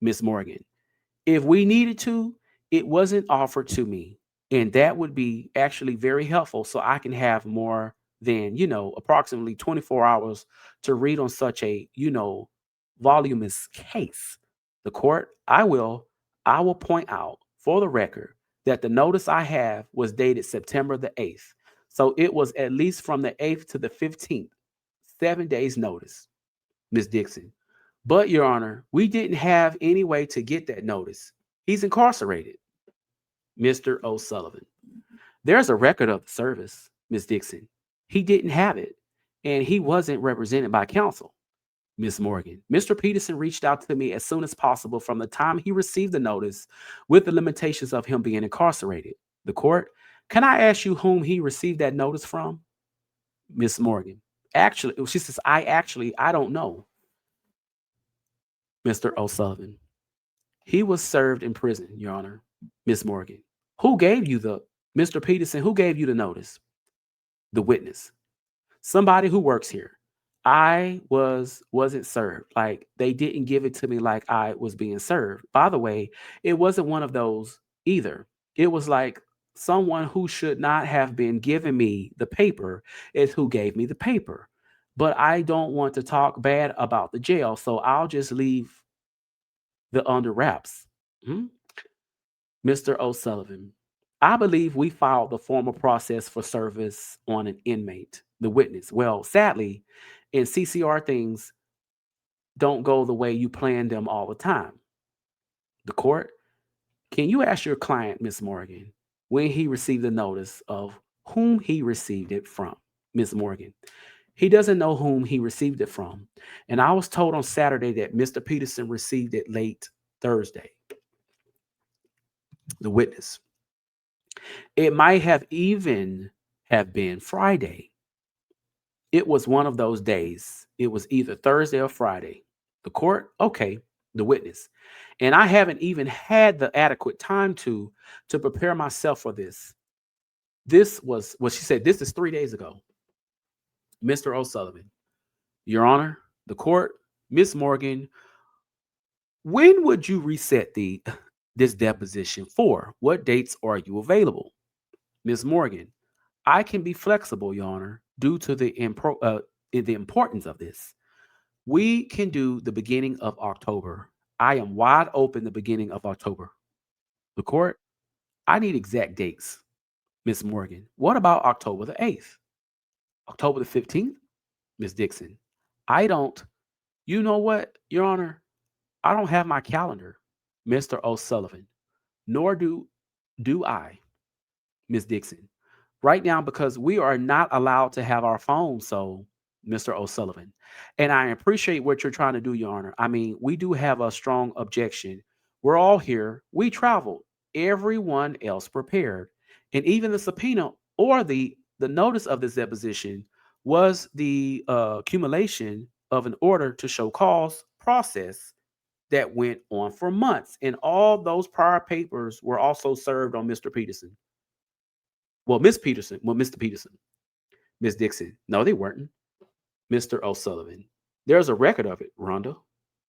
Ms. Morgan, if we needed to, it wasn't offered to me. And that would be actually very helpful so I can have more than, approximately 24 hours to read on such a, voluminous case. The court, I will point out for the record that the notice I have was dated September the 8th. So it was at least from the 8th to the 15th, 7 days notice, Ms. Dixon. But Your Honor, we didn't have any way to get that notice. He's incarcerated. Mr. O'Sullivan. There's a record of the service, Ms. Dixon. He didn't have it, and he wasn't represented by counsel. Ms. Morgan, Mr. Peterson reached out to me as soon as possible from the time he received the notice with the limitations of him being incarcerated. The court, can I ask you whom he received that notice from? Ms. Morgan, actually, she says, I don't know. Mr. O'Sullivan, he was served in prison, Your Honor. Ms. Morgan, who gave you Mr. Peterson, who gave you the notice? The witness, somebody who works here. I wasn't served. Like they didn't give it to me like I was being served. By the way, it wasn't one of those either. It was like someone who should not have been giving me the paper is who gave me the paper. But I don't want to talk bad about the jail, so I'll just leave the under wraps. Hmm? Mr. O'Sullivan, I believe we filed the formal process for service on an inmate, the witness. Well, sadly, in CCR things don't go the way you plan them all the time. The court, can you ask your client, Miss Morgan, when he received the notice of whom he received it from? Miss Morgan, he doesn't know whom he received it from. And I was told on Saturday that Mr. Peterson received it late Thursday. The witness, it might have even have been Friday. It was one of those days. It was either Thursday or Friday. The court, okay. The witness, and I haven't even had the adequate time to prepare myself for this. This was what she said. This is 3 days ago. Mr. O'Sullivan, Your Honor, the court, Miss Morgan, when would you reset this deposition for? What dates are you available? Miss Morgan, I can be flexible, Your Honor, due to the importance of this. We can do the beginning of October. I am wide open the beginning of October. The court, I need exact dates. Miss Morgan, what about October the 8th? October the 15th? Miss Dixon, I don't, you know what, Your Honor? I don't have my calendar. Mr. O'Sullivan, nor do I. Miss Dixon, right now, because we are not allowed to have our phones. So, Mr. O'Sullivan, and I appreciate what you're trying to do, Your Honor. I mean, we do have a strong objection. We're all here. We traveled. Everyone else prepared. And even the subpoena or the notice of this deposition was the accumulation of an order to show cause process that went on for months. And all those prior papers were also served on Mr. Peterson. Well, Miss Peterson. Well, Mr. Peterson. Miss Dixon. No, they weren't. Mr. O'Sullivan, there's a record of it, Rhonda.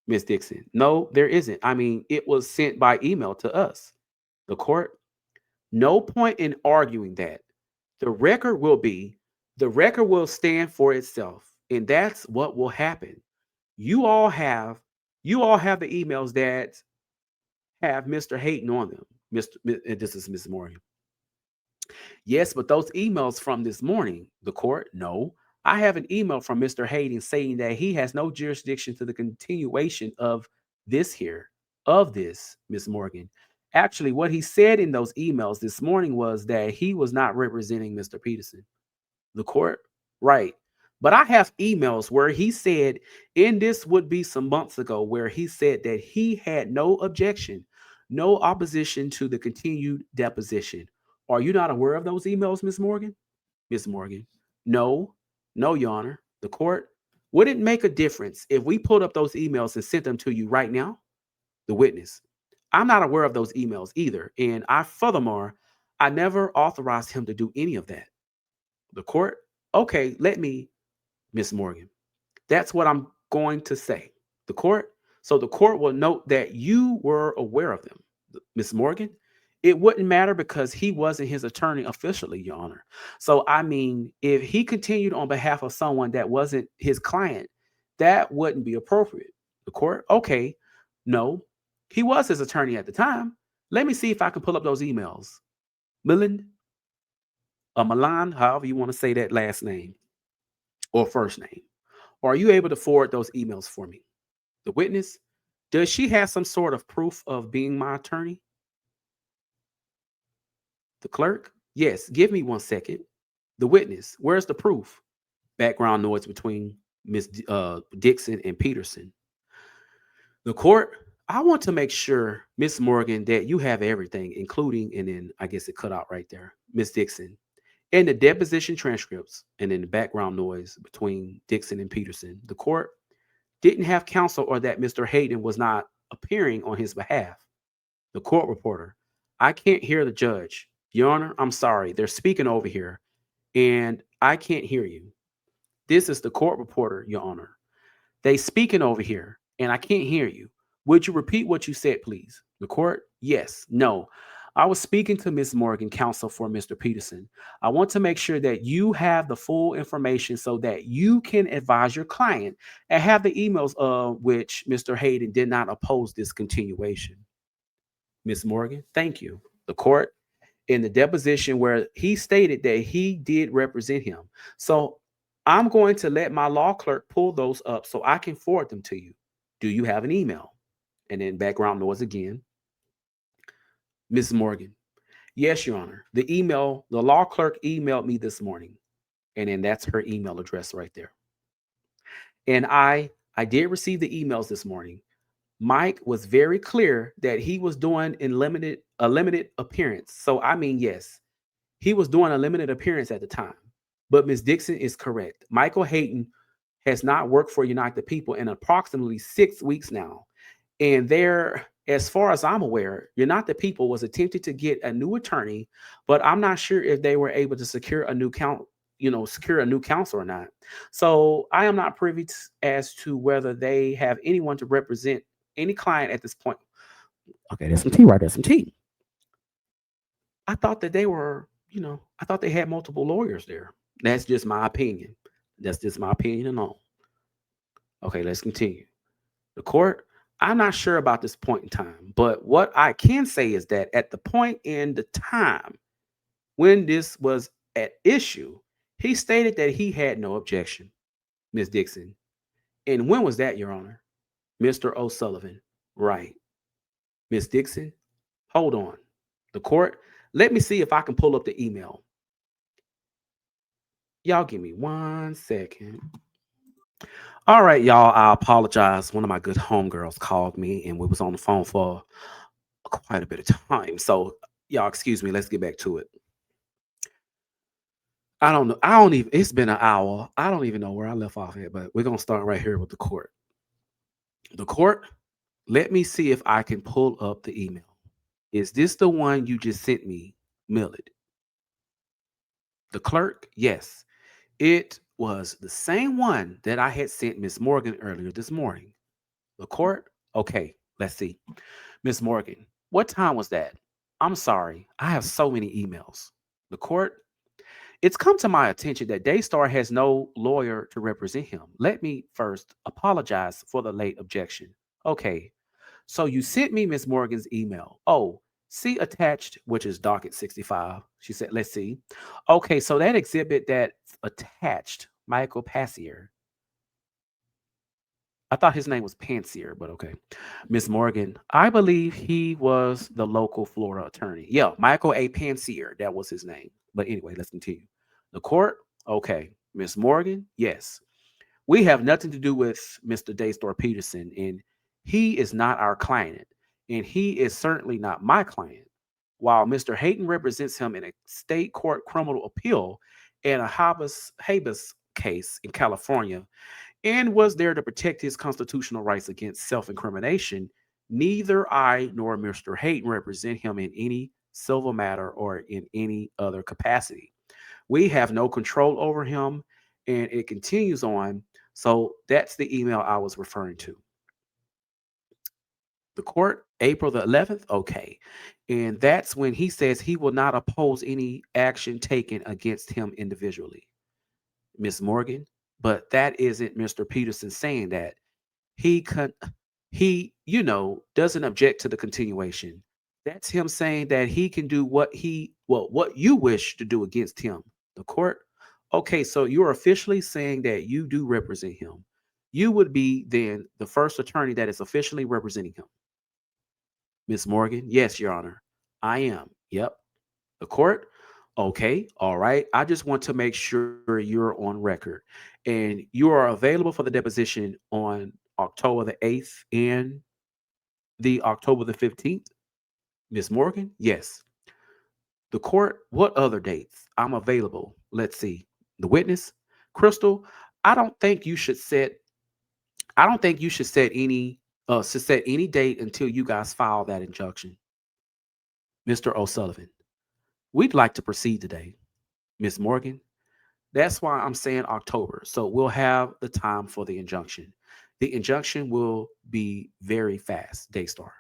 Miss Dixon, no, there isn't. I mean, it was sent by email to us. The court, no point in arguing that. The record will stand for itself, and that's what will happen. You all have the emails that have Mr. Hayden on them. This is Miss Morgan. Yes, but those emails from this morning, the court, no. I have an email from Mr. Hayden saying that he has no jurisdiction to the continuation of this, Miss Morgan. Actually, what he said in those emails this morning was that he was not representing Mr. Peterson. The court, right. But I have emails where he said, and this would be some months ago, where he said that he had no objection, no opposition to the continued deposition. Are you not aware of those emails, Miss Morgan? Miss Morgan, no, Your Honor. The court, would it make a difference if we pulled up those emails and sent them to you right now? The witness, I'm not aware of those emails either. And furthermore, I never authorized him to do any of that. The court, okay, Miss Morgan, that's what I'm going to say. The court, so the court will note that you were aware of them. Miss Morgan, it wouldn't matter because he wasn't his attorney officially, Your Honor. So, I mean, if he continued on behalf of someone that wasn't his client, that wouldn't be appropriate. The court, okay, no, he was his attorney at the time. Let me see if I can pull up those emails. Milan, Milan, however you want to say that last name or first name. Are you able to forward those emails for me? The witness, does she have some sort of proof of being my attorney? The clerk, yes, give me 1 second. The witness, where's the proof? Background noise between Miss Dixon and Peterson. The court, I want to make sure, Miss Morgan, that you have everything, including, and then I guess it cut out right there, Miss Dixon, and the deposition transcripts, and then the background noise between Dixon and Peterson. The court didn't have counsel or that Mr. Hayden was not appearing on his behalf. The court reporter, I can't hear the judge. Your Honor, I'm sorry. They're speaking over here, and I can't hear you. This is the court reporter, Your Honor. They speaking over here, and I can't hear you. Would you repeat what you said, please? The court, yes, no. I was speaking to Ms. Morgan, counsel for Mr. Peterson. I want to make sure that you have the full information so that you can advise your client and have the emails of which Mr. Hayden did not oppose this continuation. Ms. Morgan, thank you. The court, in the deposition where he stated that he did represent him. So I'm going to let my law clerk pull those up so I can forward them to you. Do you have an email? And then background noise again. Ms. Morgan, yes, Your Honor. The law clerk emailed me this morning. And then that's her email address right there. And I did receive the emails this morning. Mike was very clear that he was doing a limited appearance. So I mean, yes, he was doing a limited appearance at the time. But Ms. Dixon is correct. Michael Hayden has not worked for Unite the People in approximately 6 weeks now. And there, as far as I'm aware, Unite the People was attempting to get a new attorney, but I'm not sure if they were able to secure a new counsel or not. So I am not privy as to whether they have anyone to represent any client at this point. Okay, there's some tea right there, some tea. I thought that they were, I thought they had multiple lawyers there. That's just my opinion. That's just my opinion and all. Okay, let's continue. The court, I'm not sure about this point in time, but what I can say is that at the point in the time when this was at issue, he stated that he had no objection, Ms. Dixon. And when was that, Your Honor? Mr. O'Sullivan. Right. Ms. Dixon, hold on. The court, let me see if I can pull up the email. Y'all give me 1 second. All right, y'all, I apologize. One of my good homegirls called me and we was on the phone for quite a bit of time. So y'all excuse me, let's get back to it. I don't know. It's been an hour. I don't even know where I left off at, but we're going to start right here with the court. The court, let me see if I can pull up the email. Is this the one you just sent me, Millard? The clerk, yes. It was the same one that I had sent Miss Morgan earlier this morning. The court, okay, let's see. Miss Morgan, what time was that? I'm sorry, I have so many emails. The court, it's come to my attention that Daystar has no lawyer to represent him. Let me first apologize for the late objection. Okay, so you sent me Miss Morgan's email. Oh, see attached, which is docket 65. She said, let's see. Okay, so that exhibit that's attached, Michael Passier. I thought his name was Pansier, but okay. Miss Morgan, I believe he was the local Florida attorney. Yeah, Michael A. Pansier, that was his name. But anyway, let's continue. The court, okay. Miss Morgan, yes. We have nothing to do with Mr. Daystar Peterson, and he is not our client, and he is certainly not my client. While Mr. Hayden represents him in a state court criminal appeal and a habeas case in California, and was there to protect his constitutional rights against self-incrimination, neither I nor Mr. Hayden represent him in any civil matter or in any other capacity. We have no control over him, and it continues on. So that's the email I was referring to. The court, April the 11th, okay. And that's when he says he will not oppose any action taken against him individually. Miss Morgan, but that isn't Mr. Peterson saying that. He doesn't object to the continuation. That's him saying that he can do what you wish to do against him. The court, okay, so you're officially saying that you do represent him. You would be then the first attorney that is officially representing him. Miss Morgan, yes, Your Honor, I am. Yep. The court, okay, all right. I just want to make sure you're on record and you are available for the deposition on October the 8th and the October the 15th. Miss Morgan, yes. The court, what other dates? I'm available. Let's see. The witness, Crystal, I don't think you should set any date until you guys file that injunction. Mr. O'Sullivan, we'd like to proceed today. Miss Morgan, that's why I'm saying October. So we'll have the time for the injunction. The injunction will be very fast, Daystar.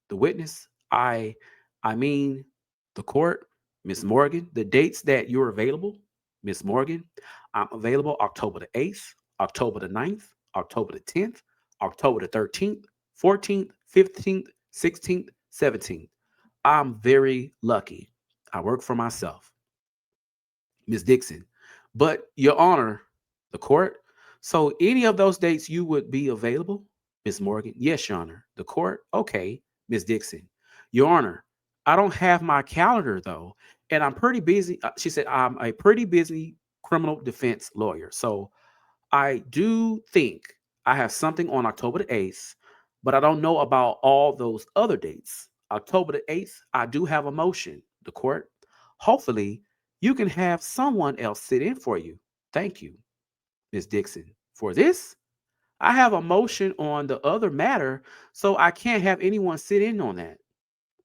The witness, I mean, The court, Ms. Morgan, the dates that you're available, Ms. Morgan, I'm available October the 8th, October the 9th, October the 10th, October the 13th, 14th, 15th, 16th, 17th. I'm very lucky. I work for myself. Ms. Dixon, but Your Honor, the court, so any of those dates you would be available? Ms. Morgan, yes, Your Honor. The court, okay. Ms. Dixon, Your Honor, I don't have my calendar though, and I'm pretty busy. She said, I'm a pretty busy criminal defense lawyer. So I do think I have something on October the 8th, but I don't know about all those other dates. October the 8th, I do have a motion. The court, hopefully, you can have someone else sit in for you. Thank you, Ms. Dixon. For this, I have a motion on the other matter, so I can't have anyone sit in on that.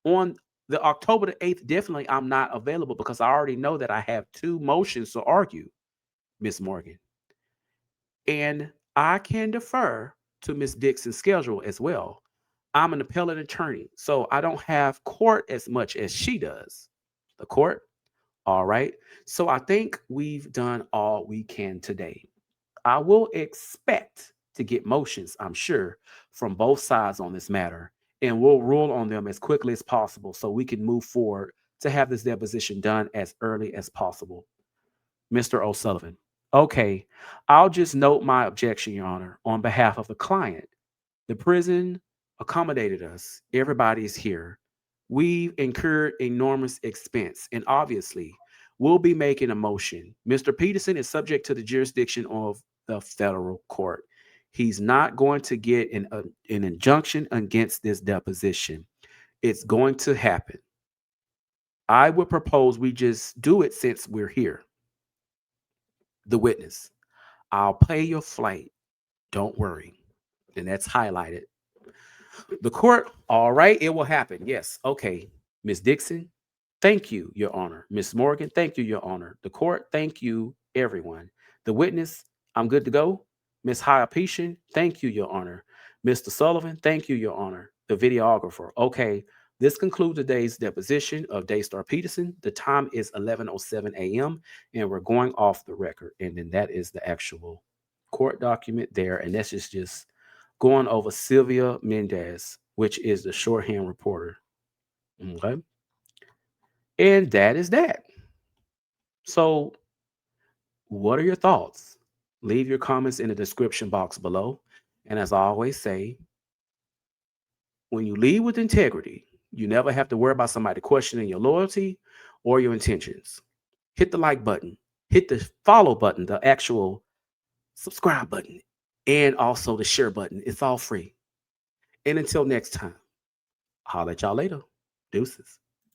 On the October the 8th, definitely I'm not available because I already know that I have two motions to argue, Ms. Morgan. And I can defer to Ms. Dixon's schedule as well. I'm an appellate attorney, so I don't have court as much as she does. The court, all right. So I think we've done all we can today. I will expect to get motions, I'm sure, from both sides on this matter, and we'll rule on them as quickly as possible so we can move forward to have this deposition done as early as possible. Mr. O'Sullivan, okay, I'll just note my objection, Your Honor, on behalf of the client. The prison accommodated us. Everybody is here. We've incurred enormous expense, and obviously, we'll be making a motion. Mr. Peterson is subject to the jurisdiction of the federal court. He's not going to get an injunction against this deposition. It's going to happen. I would propose we just do it since we're here. The witness, I'll pay your flight. Don't worry. And that's highlighted. The court, all right, it will happen. Yes. Okay. Ms. Dixon, thank you, Your Honor. Ms. Morgan, thank you, Your Honor. The court, thank you, everyone. The witness, I'm good to go. Ms. Hyapetian, thank you, Your Honor. Mr. Sullivan, thank you, Your Honor. The videographer, okay. This concludes today's deposition of Daystar Peterson. The time is 11:07 a.m. and we're going off the record. And then that is the actual court document there. And that's just going over Sylvia Mendez, which is the shorthand reporter. Okay. And that is that. So, what are your thoughts? Leave your comments in the description box below. And as I always say, when you lead with integrity, you never have to worry about somebody questioning your loyalty or your intentions. Hit the like button, hit the follow button, the actual subscribe button, and also the share button. It's all free. And until next time, holler at y'all later. Deuces.